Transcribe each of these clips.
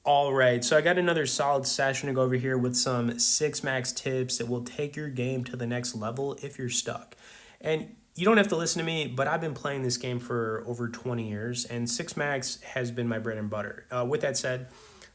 All right, so I got another solid session to go over here with some six max tips that will take your game to the next level if you're stuck. And you don't have to listen to me, but I've been playing this game for over 20 years, and six max has been my bread and butter. With that said,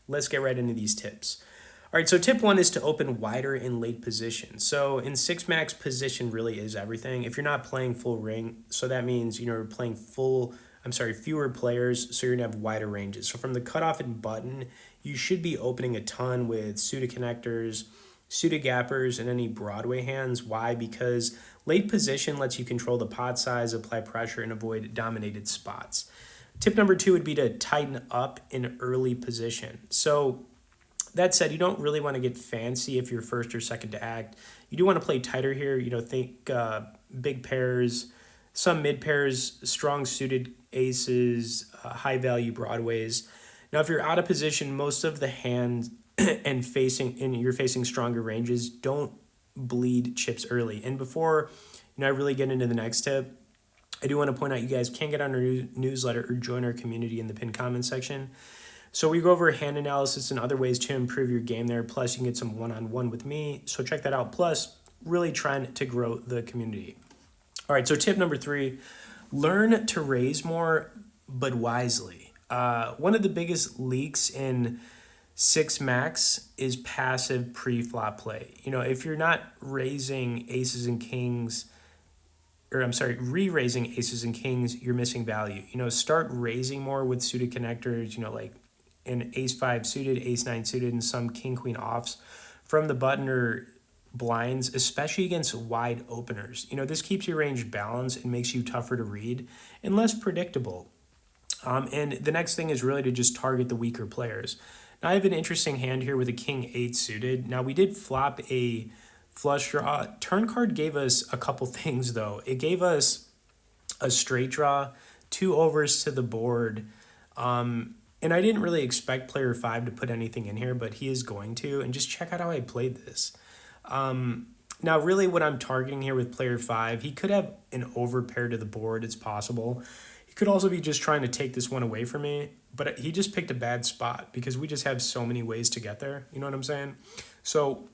let's get right into these tips. All right, so tip one is to open wider in late position. So in six max, position really is everything. If you're not playing full ring, so that means you're playing fewer players, so you're gonna have wider ranges. So from the cutoff and button, you should be opening a ton with suited connectors, suited gappers, and any Broadway hands. Why? Because late position lets you control the pot size, apply pressure, and avoid dominated spots. Tip number two would be to tighten up in early position. So that said, you don't really want to get fancy if you're first or second to act. You do want to play tighter here. Think big pairs, some mid pairs, strong suited aces, high value broadways. Now, if you're out of position, most of the hand and you're facing stronger ranges, don't bleed chips early. And before I really get into the next tip, I do want to point out you guys can get on our newsletter or join our community in the pinned comment section. So we go over hand analysis and other ways to improve your game there. Plus, you can get some one-on-one with me. So check that out. Plus, really trying to grow the community. All right, so tip number three, learn to raise more, but wisely. One of the biggest leaks in six max is passive pre-flop play. If you're not raising aces and kings, re-raising aces and kings, you're missing value. Start raising more with suited connectors, like an ace five suited, ace nine suited, and some king queen offs from the button or blinds, especially against wide openers. This keeps your range balanced and makes you tougher to read and less predictable. And the next thing is really to just target the weaker players. Now, I have an interesting hand here with a king eight suited. Now, we did flop a flush draw. Turn card gave us a couple things, though. It gave us a straight draw, two overs to the board. And I didn't really expect player five to put anything in here, but he is going to. And just check out how I played this. Now, really what I'm targeting here with player five, he could have an overpair to the board. It's possible. He could also be just trying to take this one away from me, but he just picked a bad spot because we just have so many ways to get there. You know what I'm saying? So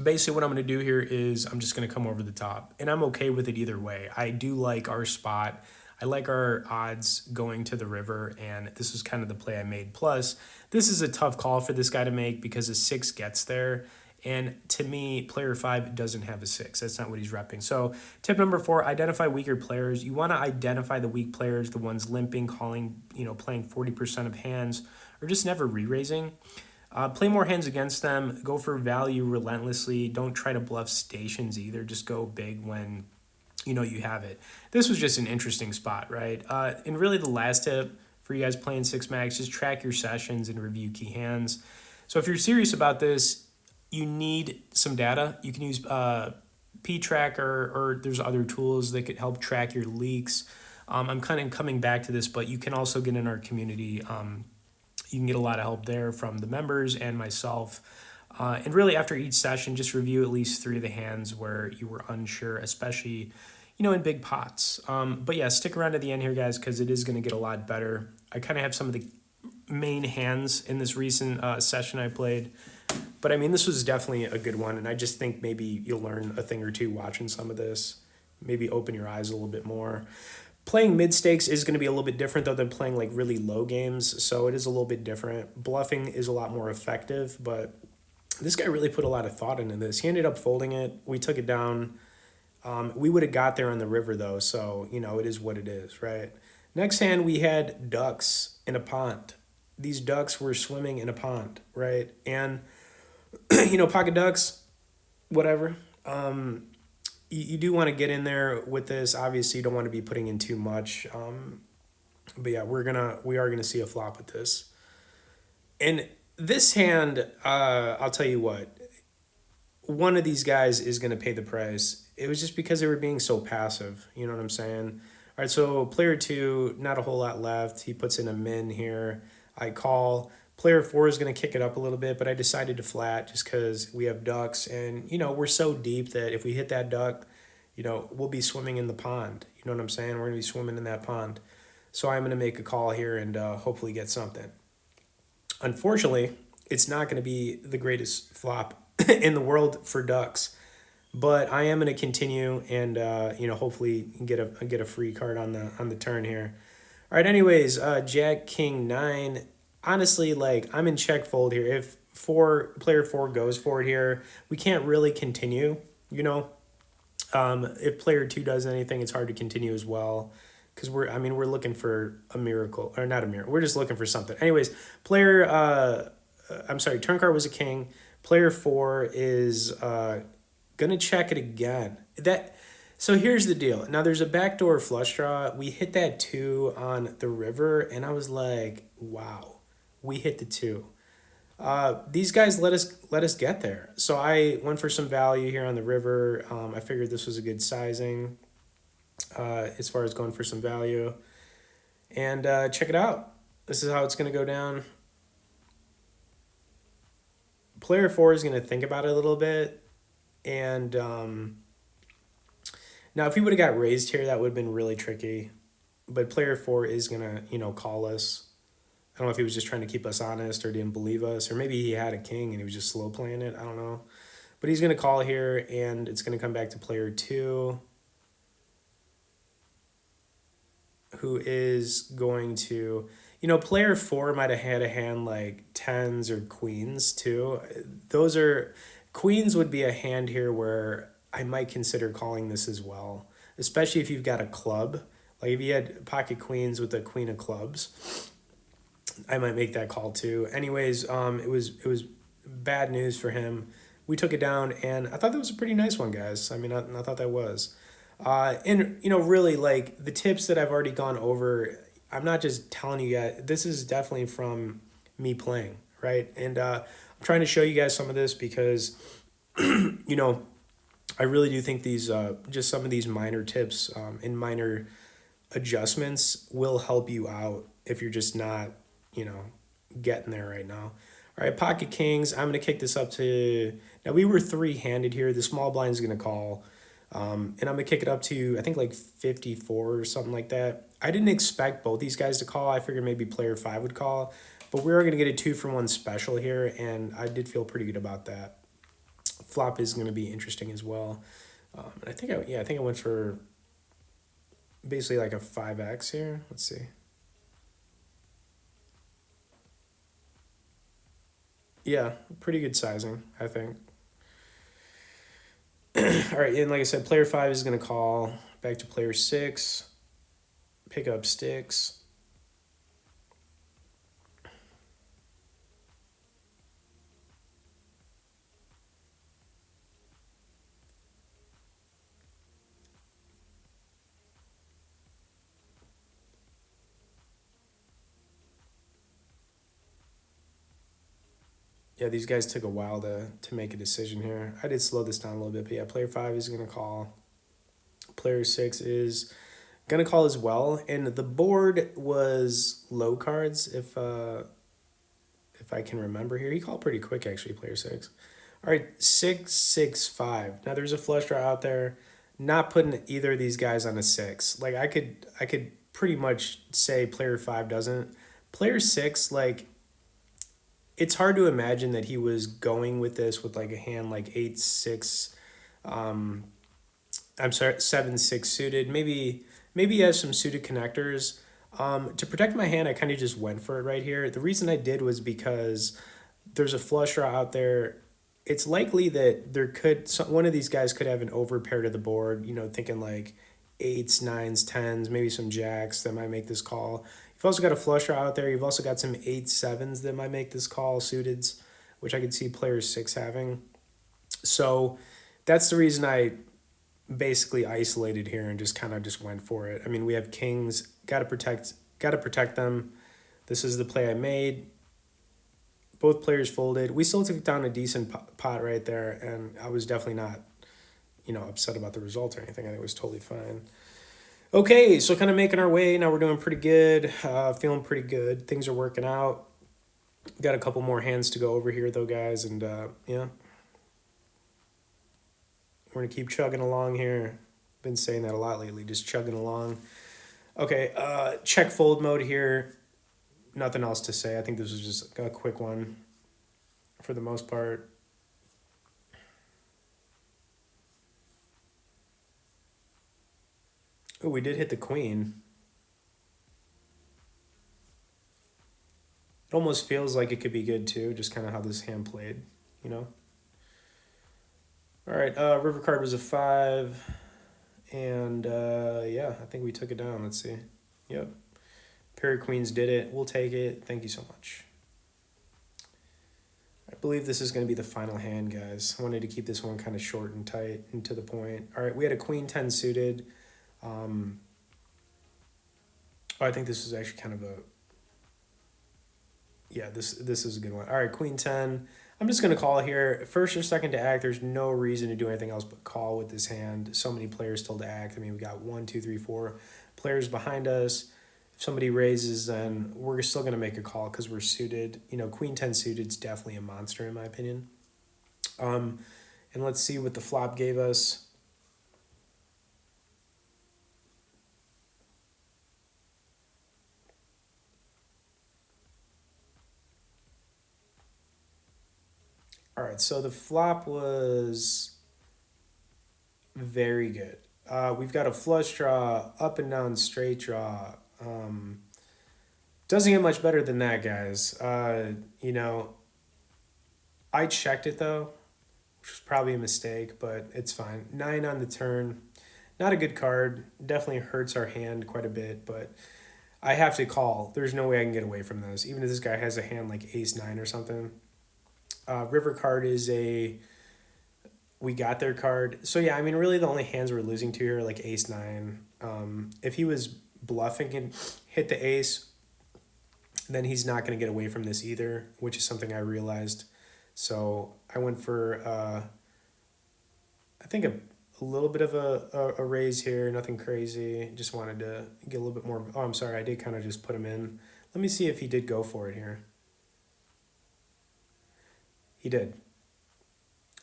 basically what I'm going to do here is I'm just going to come over the top, and I'm okay with it either way. I do like our spot. I like our odds going to the river, and this was kind of the play I made. Plus, this is a tough call for this guy to make because a six gets there. And to me, player five doesn't have a six. That's not what he's repping. So tip number four, identify weaker players. You want to identify the weak players, the ones limping, calling, playing 40% of hands, or just never re-raising. Play more hands against them. Go for value relentlessly. Don't try to bluff stations either. Just go big when you have it. This was just an interesting spot, right? And really the last tip for you guys playing six max, just track your sessions and review key hands. So if you're serious about this, you need some data. You can use P-Tracker, or there's other tools that could help track your leaks. I'm kind of coming back to this, but you can also get in our community. You can get a lot of help there from the members and myself. And really after each session, just review at least three of the hands where you were unsure, especially, in big pots. But yeah, stick around to the end here, guys, because it is going to get a lot better. I kind of have some of the main hands in this recent session I played. But I mean, this was definitely a good one, and I just think maybe you'll learn a thing or two watching some of this. Maybe open your eyes a little bit more. Playing mid-stakes is going to be a little bit different, though, than playing like really low games, so it is a little bit different. Bluffing is a lot more effective, but this guy really put a lot of thought into this. He ended up folding it. We took it down. We would have got there on the river, though, so, it is what it is, right? Next hand, we had ducks in a pond. These ducks were swimming in a pond, right? And pocket ducks, whatever. You do want to get in there with this. Obviously, you don't want to be putting in too much. But yeah, we are gonna see a flop with this. And this hand, I'll tell you what, one of these guys is gonna pay the price. It was just because they were being so passive. You know what I'm saying? All right, so player two, not a whole lot left. He puts in a min here. I call. Player four is going to kick it up a little bit, but I decided to flat just because we have ducks. And, we're so deep that if we hit that duck, we'll be swimming in the pond. You know what I'm saying? We're going to be swimming in that pond. So I'm going to make a call here and hopefully get something. Unfortunately, it's not going to be the greatest flop in the world for ducks. But I am going to continue and hopefully get a free card on the turn here. All right. Anyways, Jack King 9. Honestly, like I'm in check fold here. If player four goes for it here, we can't really continue. If player two does anything, it's hard to continue as well because we're looking for a miracle or not a miracle. We're just looking for something. Anyways, I'm sorry, turn card was a king. Player four is gonna check it again. So here's the deal. Now there's a backdoor flush draw. We hit that two on the river, and I was like, wow, we hit the two. These guys let us get there. So I went for some value here on the river. I figured this was a good sizing as far as going for some value. And check it out. This is how it's going to go down. Player four is going to think about it a little bit. And now if he would have got raised here, that would have been really tricky. But player four is going to, call us. I don't know if he was just trying to keep us honest or didn't believe us, or maybe he had a king and he was just slow playing it. I don't know. But he's going to call here, and it's going to come back to player two, who is going to, player four might have had a hand like tens or queens too. Queens would be a hand here where I might consider calling this as well, especially if you've got a club. Like if you had pocket queens with a queen of clubs, I might make that call too. Anyways, it was bad news for him. We took it down, and I thought that was a pretty nice one, guys. I mean, I thought that was. And really, like the tips that I've already gone over, I'm not just telling you guys. This is definitely from me playing, right? And I'm trying to show you guys some of this because, I really do think these just some of these minor tips and minor adjustments will help you out if you're just not getting there right now. All right, pocket kings. I'm going to kick this up to, now we were three-handed here. The small blind is going to call. And I'm going to kick it up to, I think like 54 or something like that. I didn't expect both these guys to call. I figured maybe player five would call. But we are going to get a 2-for-1 special here, and I did feel pretty good about that. Flop is going to be interesting as well. And I think I went for basically like a 5x here. Let's see. Yeah, pretty good sizing, I think. All right, and like I said, player five is going to call back to player six, pick up sticks. Yeah, these guys took a while to make a decision here. I did slow this down a little bit, but yeah, player five is going to call. Player six is going to call as well, and the board was low cards if I can remember here. He called pretty quick actually, player six. All right, 6-6-5. Now there's a flush draw out there. Not putting either of these guys on a six. Like I could pretty much say player five doesn't. Player six, like it's hard to imagine that he was going with this with like a hand like 8-6. I'm sorry, 7-6 suited. Maybe he has some suited connectors. To protect my hand, I kind of just went for it right here. The reason I did was because there's a flush draw out there. It's likely that one of these guys could have an overpair to the board. Thinking like eights, nines, tens, maybe some jacks that might make this call. You've also got a flush draw out there. You've also got some 8-7s that might make this call, suiteds, which I could see player six having. So that's the reason I basically isolated here and just kind of just went for it. I mean, we have kings, got to protect them. This is the play I made. Both players folded. We still took down a decent pot right there, and I was definitely not, upset about the result or anything. I think it was totally fine. Okay, so kind of making our way. Now we're doing pretty good, feeling pretty good. Things are working out. Got a couple more hands to go over here, though, guys, and yeah. We're going to keep chugging along here. Been saying that a lot lately, just chugging along. Okay, check fold mode here. nothing else to say. I think this was just a quick one for the most part. Oh, we did hit the queen. It almost feels like it could be good too, just kind of how this hand played, you know? All right, river card was a 5. And yeah, I think we took it down. Let's see. Yep. Pair of queens did it. We'll take it. Thank you so much. I believe this is going to be the final hand, guys. I wanted to keep this one kind of short and tight and to the point. All right, we had a queen 10 suited. Oh, I think this was actually kind of a... Yeah, this is a good one. All right, queen 10. I'm just going to call here. First or second to act, there's no reason to do anything else but call with this hand. So many players still to act. I mean, we got 1, 2, 3, 4 players behind us. If somebody raises, then we're still going to make a call because we're suited. You know, queen 10 suited is definitely a monster in my opinion. And let's see what the flop gave us. All right, so the flop was very good. We've got a flush draw, up and down straight draw. Doesn't get much better than that, guys. You know, I checked it though, which was probably a mistake, but it's fine. 9 on the turn. Not a good card. Definitely hurts our hand quite a bit, but I have to call. There's no way I can get away from this. Even if this guy has a hand like ace 9 or something. River card is a we got their card. So yeah, I mean, really the only hands we're losing to here are like ace 9. If he was bluffing and hit the ace, then he's not going to get away from this either, which is something I realized. So I went for, I think a little bit of a raise here, nothing crazy. Just wanted to get a little bit more. Oh, I'm sorry, I did kind of just put him in. Let me see if he did go for it here. He did.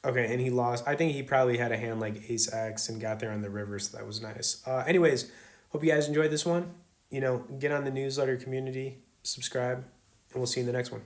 Okay, and he lost. I think he probably had a hand like ace X and got there on the river, so that was nice. Anyways, hope you guys enjoyed this one. You know, get on the newsletter community, subscribe, and we'll see you in the next one.